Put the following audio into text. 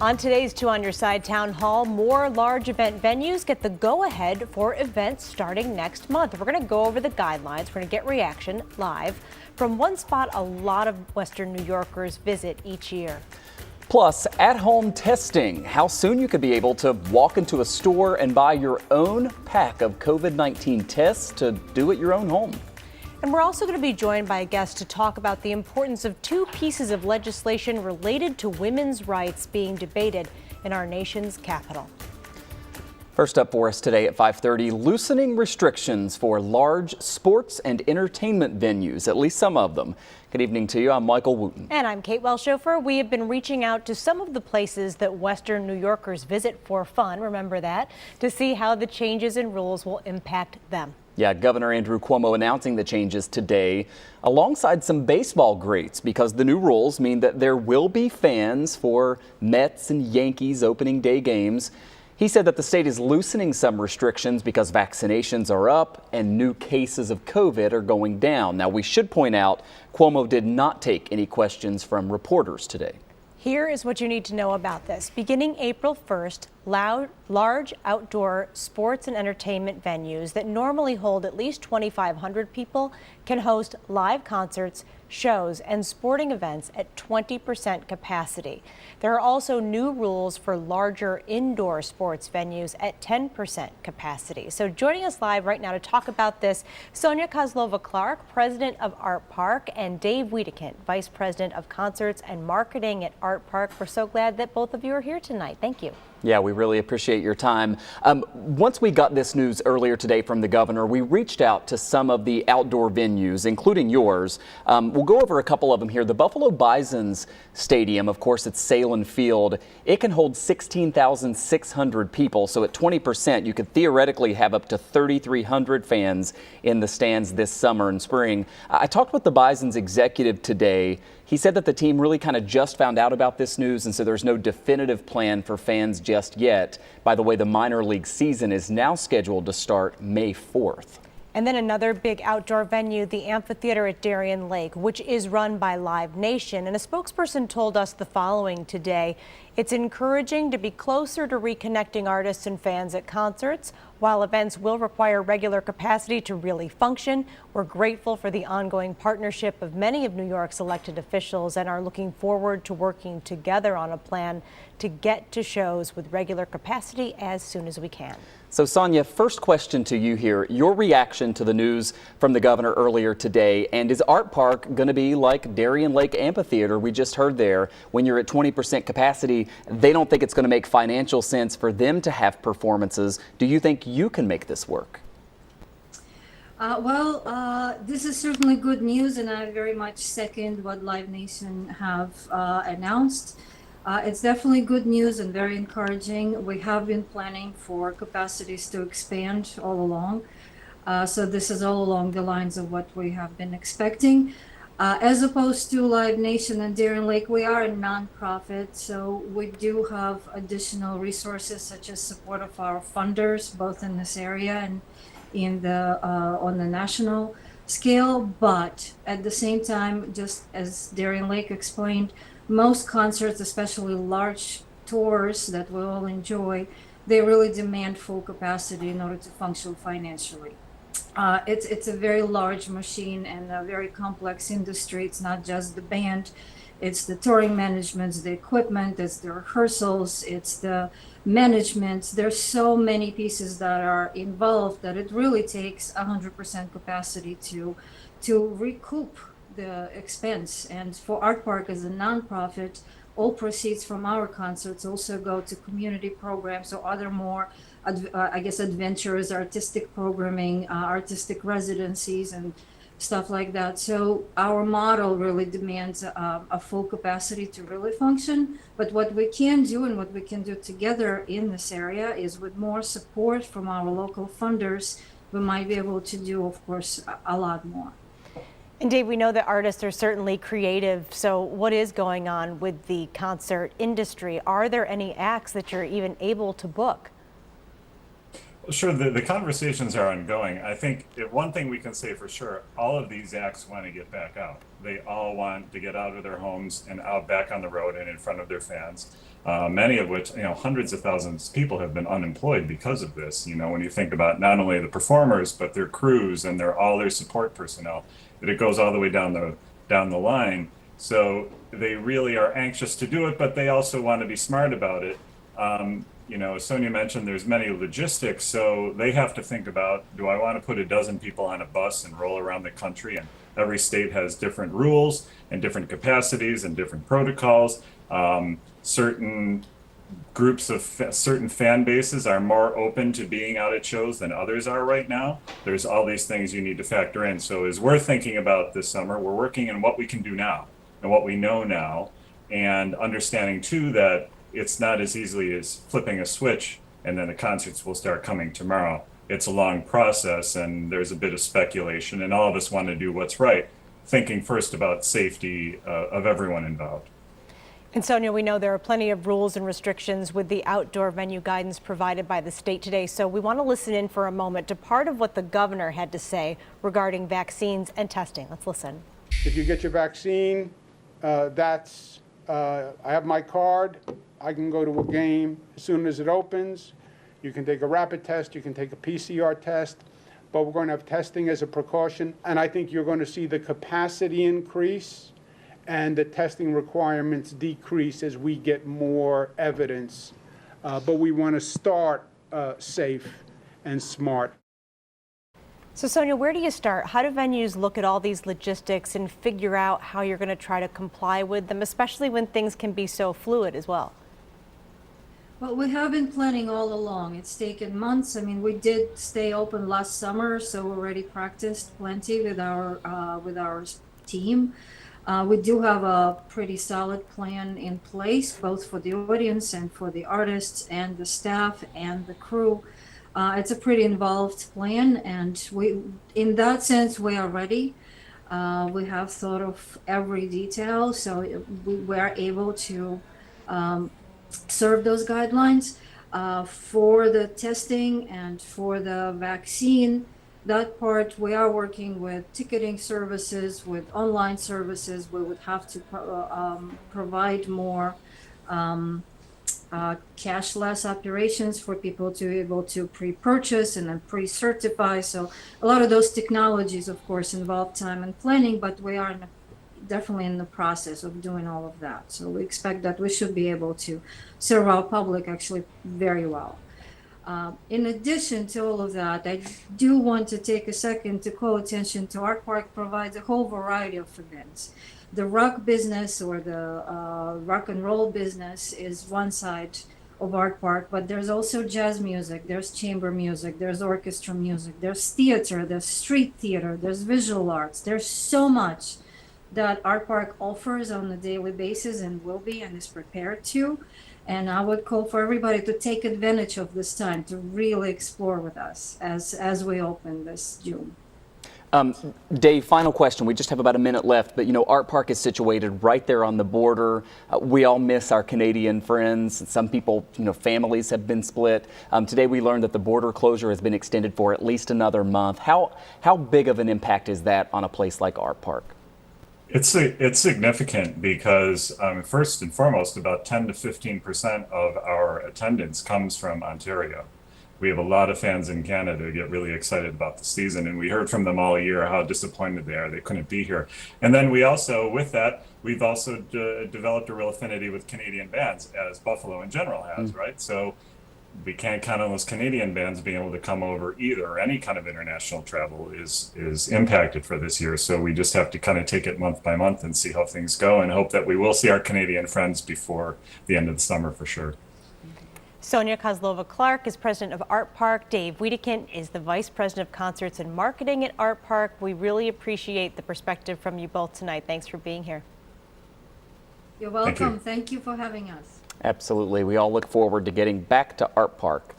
On today's Two on Your Side Town Hall, more large event venues get the go-ahead for events starting next month. We're going to go over the guidelines. We're going to get reaction live from one spot a lot of Western New Yorkers visit each year. Plus, at-home testing, how soon you could be able to walk into a store and buy your own pack of COVID-19 tests to do at your own home. And we're also going to be joined by a guest to talk about the importance of two pieces of legislation related to women's rights being debated in our nation's capital. First up for us today at 5:30, loosening restrictions for large sports and entertainment venues, at least some of them. Good evening to you. I'm Michael Wooten. And I'm Kate Welshofer. We have been reaching out to some of the places that Western New Yorkers visit for fun, remember that, to see how the changes in rules will impact them. Yeah, Governor Andrew Cuomo announcing the changes today alongside some baseball greats because the new rules mean that there will be fans for Mets and Yankees opening day games. He said that the state is loosening some restrictions because vaccinations are up and new cases of COVID are going down. Now, we should point out Cuomo did not take any questions from reporters today. Here is what you need to know about this. Beginning April 1st, large outdoor sports and entertainment venues that normally hold at least 2,500 people can host live concerts, shows, and sporting events at 20% capacity. There are also new rules for larger indoor sports venues at 10% capacity. So joining us live right now to talk about this, Sonia Kozlova, president of Artpark, and Dave Wedekindt, vice president of concerts and marketing at Artpark. We're so glad that both of you are here tonight. Thank you. Yeah, we really appreciate your time. Once we got this news earlier today from the governor, we reached out to some of the outdoor venues, including yours. We'll go over a couple of them here. The Buffalo Bison's Stadium, of course, it's Salem Field. It can hold 16,600 people. So at 20%, you could theoretically have up to 3,300 fans in the stands this summer and spring. I talked with the Bison's executive today. He said that the team really kind of just found out about this news, and so there's no definitive plan for fans just yet. By the way, the minor league season is now scheduled to start May 4th. And then another big outdoor venue, the amphitheater at Darien Lake, which is run by Live Nation. And a spokesperson told us the following today. It's encouraging to be closer to reconnecting artists and fans at concerts. While events will require regular capacity to really function, we're grateful for the ongoing partnership of many of New York's elected officials and are looking forward to working together on a plan to get to shows with regular capacity as soon as we can. So, Sonia, first question to you here. Your reaction to the news from the governor earlier today, and is Artpark going to be like Darien Lake Amphitheater we just heard there? When you're at 20% capacity, they don't think it's going to make financial sense for them to have performances. Do you think you can make this work? This is certainly good news, and I very much second what Live Nation have announced. It's definitely good news and very encouraging. We have been planning for capacities to expand all along. So this is all along the lines of what we have been expecting. As opposed to Live Nation and Darien Lake, we are a nonprofit, so we do have additional resources such as support of our funders, both in this area and in the on the national scale. But at the same time, just as Darien Lake explained, most concerts, especially large tours that we all enjoy, they really demand full capacity in order to function financially. It's a very large machine and a very complex industry. It's not just the band, it's the touring management, the equipment, it's the rehearsals, it's the management. There's so many pieces that are involved that it really takes 100% capacity to recoup the expense. And for Artpark as a nonprofit, all proceeds from our concerts also go to community programs or other more adventures, artistic programming, artistic residencies and stuff like that. So our model really demands a full capacity to really function. But what we can do and what we can do together in this area is with more support from our local funders, we might be able to do, of course, a lot more. And Dave, we know that artists are certainly creative. So what is going on with the concert industry? Are there any acts that you're even able to book? Sure, the conversations are ongoing. I think one thing we can say for sure, all of these acts want to get back out. They all want to get out of their homes and out back on the road and in front of their fans. Many of which, hundreds of thousands of people have been unemployed because of this. When you think about not only the performers, but their crews and all their support personnel, that it goes all the way down the line. So they really are anxious to do it, but they also want to be smart about it. As Sonia mentioned, there's many logistics, so they have to think about, do I want to put a dozen people on a bus and roll around the country? And every state has different rules and different capacities and different protocols. Certain groups of certain fan bases are more open to being out at shows than others are right now. There's all these things you need to factor in. So as we're thinking about this summer, we're working on what we can do now and what we know now, and understanding too that it's not as easily as flipping a switch and then the concerts will start coming tomorrow. It's a long process and there's a bit of speculation, and all of us want to do what's right, thinking first about safety of everyone involved. And Sonia, we know there are plenty of rules and restrictions with the outdoor venue guidance provided by the state today. So we want to listen in for a moment to part of what the governor had to say regarding vaccines and testing. Let's listen. If you get your vaccine, I have my card. I can go to a game as soon as it opens. You can take a rapid test, you can take a PCR test, but we're going to have testing as a precaution. And I think you're going to see the capacity increase and the testing requirements decrease as we get more evidence. But we want to start safe and smart. So Sonia, where do you start? How do venues look at all these logistics and figure out how you're going to try to comply with them, especially when things can be so fluid as well? Well, we have been planning all along. It's taken months. I mean, we did stay open last summer, so we already practiced plenty with our team. We do have a pretty solid plan in place, both for the audience and for the artists and the staff and the crew. It's a pretty involved plan, and in that sense, we are ready. We have thought of every detail, so we are able to serve those guidelines. For the testing and for the vaccine, that part we are working with ticketing services, with online services. We would have to provide more cashless operations for people to be able to pre-purchase and then pre-certify. So a lot of those technologies, of course, involve time and planning, but we are definitely in the process of doing all of that. So we expect that we should be able to serve our public actually very well. In addition to all of that, I do want to take a second to call attention to Artpark provides a whole variety of events. The rock business or the rock and roll business is one side of Artpark, but there's also jazz music, there's chamber music, there's orchestra music, there's theater, there's street theater, there's visual arts. There's so much that Artpark offers on a daily basis and will be and is prepared to. And I would call for everybody to take advantage of this time to really explore with us as we open this June. Dave, final question. We just have about a minute left, but Artpark is situated right there on the border. We all miss our Canadian friends. Some people, families have been split. Today we learned that the border closure has been extended for at least another month. How big of an impact is that on a place like Artpark? It's significant because first and foremost, about 10 to 15% of our attendance comes from Ontario. We have a lot of fans in Canada who get really excited about the season, and we heard from them all year how disappointed they are they couldn't be here. And then we also, with that, we've also developed a real affinity with Canadian bands, as Buffalo in general has, right? So we can't count on those Canadian bands being able to come over either. Any kind of international travel is impacted for this year. So we just have to kind of take it month by month and see how things go and hope that we will see our Canadian friends before the end of the summer for sure. Sonia Kozlova-Clark is president of Artpark. Dave Wedekindt is the vice president of concerts and marketing at Artpark. We really appreciate the perspective from you both tonight. Thanks for being here. You're welcome. Thank you for having us. Absolutely. We all look forward to getting back to Artpark.